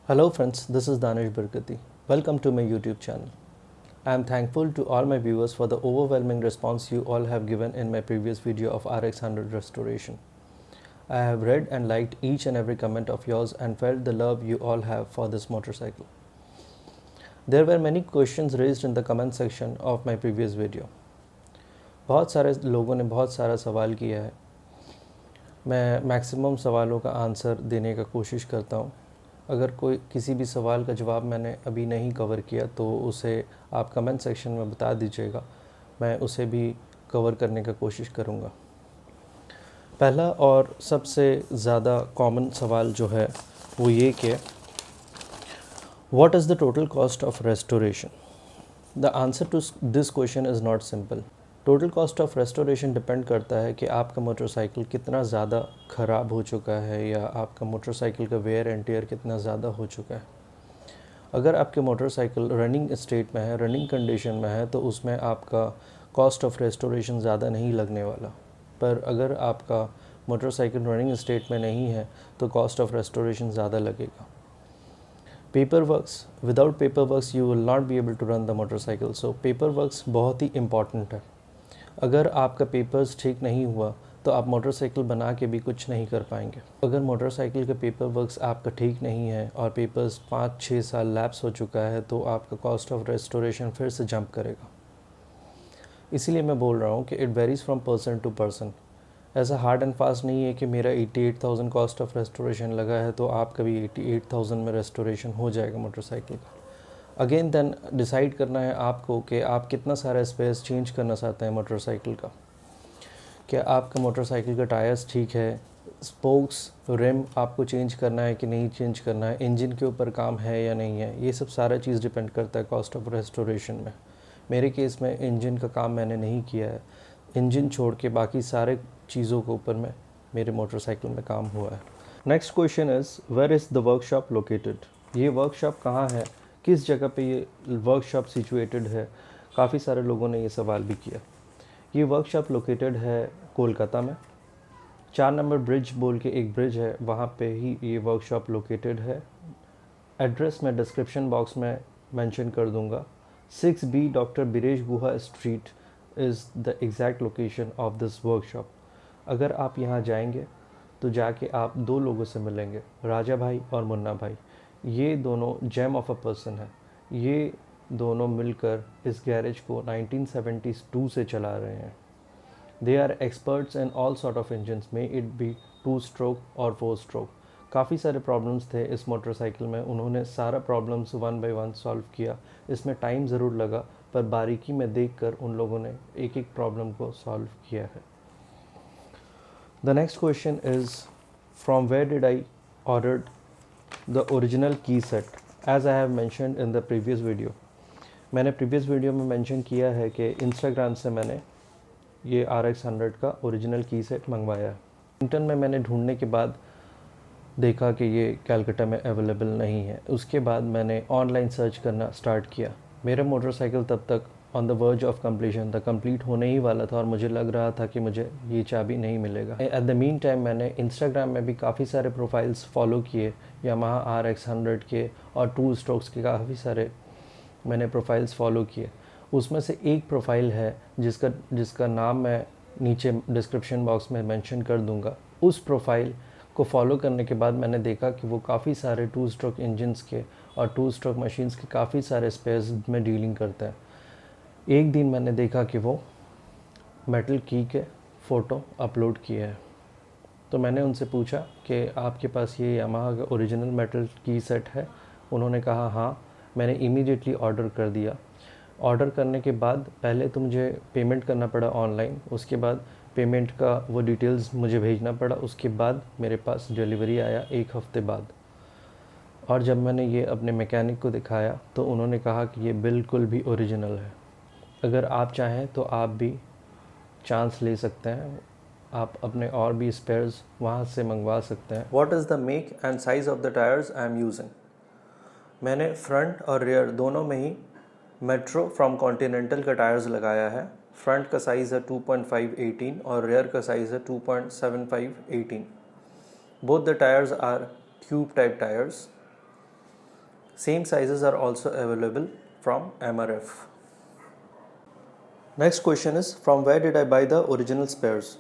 Hello friends, this is Danish Barkati. Welcome to my YouTube channel. I am thankful to all my viewers for the overwhelming response you all have given in my previous video of RX100 restoration. I have read and liked each and every comment of yours and felt the love you all have for this motorcycle. There were many questions raised in the comment section of my previous video. बहुत सारे लोगों ने बहुत सारा सवाल किया है. मैं मैक्सिमम सवालों का आंसर देने का कोशिश करता हूँ. अगर कोई किसी भी सवाल का जवाब मैंने अभी नहीं कवर किया तो उसे आप कमेंट सेक्शन में बता दीजिएगा, मैं उसे भी कवर करने का कोशिश करूँगा. पहला और सबसे ज़्यादा कॉमन सवाल जो है वो ये कि what is the total cost of restoration. The answer to this question is not simple. Total cost of restoration depend करता है कि आपका मोटरसाइकिल कितना ज़्यादा ख़राब हो चुका है या आपका मोटरसाइकिल का वेयर एंड टियर कितना ज़्यादा हो चुका है. अगर आपके मोटरसाइकिल रनिंग स्टेट में है, रनिंग कंडीशन में है, तो उसमें आपका कॉस्ट ऑफ रेस्टोरेशन ज़्यादा नहीं लगने वाला. पर अगर आपका मोटरसाइकिल रनिंग स्टेट में नहीं है तो कॉस्ट ऑफ रेस्टोरेशन ज़्यादा लगेगा. Paper works, without paper works you will not be able to run the motorcycle. So paper works बहुत ही इम्पॉर्टेंट है. अगर आपका पेपर्स ठीक नहीं हुआ तो आप मोटरसाइकिल बना के भी कुछ नहीं कर पाएंगे. अगर मोटरसाइकिल का पेपर वर्क्स आपका ठीक नहीं है और पेपर्स 5-6 साल लैप्स हो चुका है तो आपका कॉस्ट ऑफ रेस्टोरेशन फिर से जंप करेगा. इसीलिए मैं बोल रहा हूँ कि it varies from person to person. ऐसा हार्ड एंड फास्ट नहीं है कि मेरा 88,000 कॉस्ट ऑफ रेस्टोरेशन लगा है तो आपका भी 88,000 में रेस्टोरेशन हो जाएगा मोटरसाइकिल का. अगेन देन डिसाइड करना है आपको कि आप कितना सारा स्पेस चेंज करना चाहते हैं मोटरसाइकिल का. क्या आपका मोटरसाइकिल का टायर्स ठीक है, स्पोक्स, रिम आपको चेंज करना है कि नहीं चेंज करना है, इंजन के ऊपर काम है या नहीं है, ये सब सारा चीज़ डिपेंड करता है कॉस्ट ऑफ रेस्टोरेशन में. मेरे केस में इंजन का काम मैंने नहीं किया है. इंजन छोड़ के बाकी सारे चीज़ों के ऊपर में मेरे मोटरसाइकिल में काम हुआ है. Next question is where is the workshop located. ये वर्कशॉप कहाँ है, किस जगह पे ये वर्कशॉप सिचुएटेड है. काफ़ी सारे लोगों ने ये सवाल भी किया. ये वर्कशॉप लोकेटेड है कोलकाता में. 4 नंबर ब्रिज बोल के एक ब्रिज है, वहाँ पे ही ये वर्कशॉप लोकेटेड है. एड्रेस मैं डिस्क्रिप्शन बॉक्स में मेंशन कर दूँगा. 6B doctor Biresh Guha street is the exact location of this workshop. अगर आप यहाँ जाएंगे तो जाके आप 2 लोगों से मिलेंगे, राजा भाई और मुन्ना भाई. ये दोनों जेम ऑफ अ पर्सन है. ये दोनों मिलकर इस गैरेज को 1972 से चला रहे हैं. They are experts in all sort of engines, may it be 2 stroke और 4 स्ट्रोक. काफ़ी सारे प्रॉब्लम्स थे इस मोटरसाइकिल में, उन्होंने सारा प्रॉब्लम्स 1 बाय 1 सॉल्व किया. इसमें टाइम ज़रूर लगा पर बारीकी में देखकर उन लोगों ने एक एक प्रॉब्लम को सॉल्व किया है. The next question is from where did I ordered the original key set. As I have mentioned in the previous video, मैंने प्रीवियस वीडियो में मेंशन किया है कि इंस्टाग्राम से मैंने ये RX100 का ओरिजिनल की सेट मंगवाया है. इंटरनेट में मैंने ढूंढने के बाद देखा कि ये कलकत्ता में अवेलेबल नहीं है. उसके बाद मैंने ऑनलाइन सर्च करना स्टार्ट किया. मेरा मोटरसाइकिल तब तक on the verge of completion था, कंप्लीट होने ही वाला था और मुझे लग रहा था कि मुझे ये चाबी नहीं मिलेगा. एट द मीन टाइम मैंने इंस्टाग्राम में भी काफ़ी सारे प्रोफाइल्स फॉलो किए, यामाहा RX100 के और 2 स्ट्रोक्स के काफ़ी सारे मैंने प्रोफाइल्स फॉलो किए. उसमें से एक प्रोफाइल है जिसका नाम मैं नीचे डिस्क्रिप्शन बॉक्स में मेंशन कर दूंगा. उस प्रोफाइल को फॉलो करने के बाद मैंने देखा कि वो काफ़ी सारे 2 स्ट्रोक इंजन्स के और 2 स्ट्रोक मशीन्स के काफ़ी सारे स्पेयर्स में डीलिंग करते हैं. एक दिन मैंने देखा कि वो मेटल की के फ़ोटो अपलोड किए हैं. तो मैंने उनसे पूछा कि आपके पास ये यामाहा का ओरिजिनल मेटल की सेट है. उन्होंने कहा हाँ. मैंने इमीडिएटली ऑर्डर कर दिया. ऑर्डर करने के बाद पहले तो मुझे पेमेंट करना पड़ा ऑनलाइन, उसके बाद पेमेंट का वो डिटेल्स मुझे भेजना पड़ा, उसके बाद मेरे पास डिलीवरी आया 1 हफ़्ते बाद. और जब मैंने ये अपने मैकेनिक को दिखाया तो उन्होंने कहा कि ये बिल्कुल भी ओरिजिनल है. अगर आप चाहें तो आप भी चांस ले सकते हैं, आप अपने और भी स्पेयर्स वहाँ से मंगवा सकते हैं. What is the make and size of the tyres I am using. मैंने फ्रंट और रियर दोनों में ही मेट्रो फ्रॉम कॉन्टिनेंटल का टायर्स लगाया है. फ्रंट का साइज़ है 2.5/18 और रियर का साइज़ है 2.75/18. Both the tyres are tube type tyres. Same sizes are also available from MRF. Next question is, from where did I buy the original spares?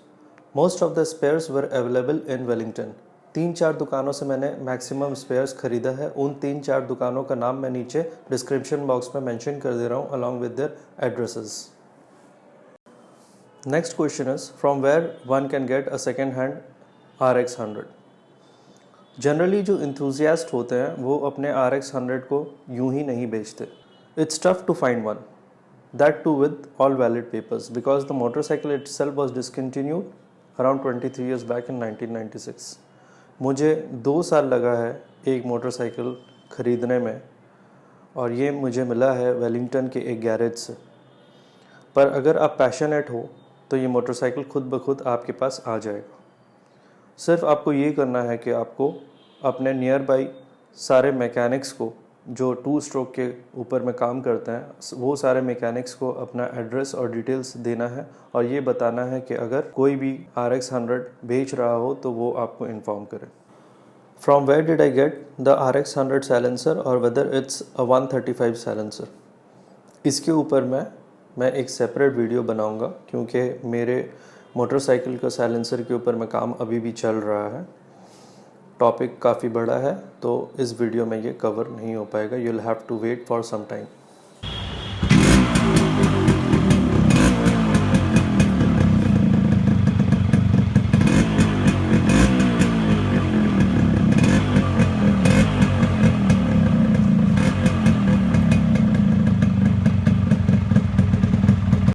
Most of the spares were available in Wellington. 3-4 दुकानों से मैंने maximum spheres खरीदा है. उन 3-4 दुकानों का नाम मैं नीचे डिस्क्रिप्शन बॉक्स में मेंशन कर दे रहा हूँ along with their addresses. Next question is, from where one can get a second hand RX100. Generally जो इंथुजियास्ट होते हैं वो अपने RX100 को यूं ही नहीं बेचते. It's tough to find one, that too with all valid papers, because the motorcycle itself was discontinued around 23 years back in 1996. मुझे 2 साल लगा है एक मोटरसाइकिल ख़रीदने में, और ये मुझे मिला है वेलिंगटन के एक गैरेज से. पर अगर आप पैशनेट हो तो ये मोटरसाइकिल खुद ब खुद आपके पास आ जाएगा. सिर्फ आपको ये करना है कि आपको अपने नियर बाई सारे मैकेनिक्स को जो 2 स्ट्रोक के ऊपर में काम करते हैं वो सारे मैकेनिक्स को अपना एड्रेस और डिटेल्स देना है, और ये बताना है कि अगर कोई भी RX100 बेच रहा हो तो वो आपको इन्फॉर्म करे. From where did I get the RX100 silencer और वेदर इट्स अ 135 साइलेंसर. इसके ऊपर मैं एक सेपरेट वीडियो बनाऊंगा, क्योंकि मेरे मोटरसाइकिल का साइलेंसर के ऊपर में काम अभी भी चल रहा है. टॉपिक काफ़ी बड़ा है तो इस वीडियो में ये कवर नहीं हो पाएगा. You will have to wait for some time.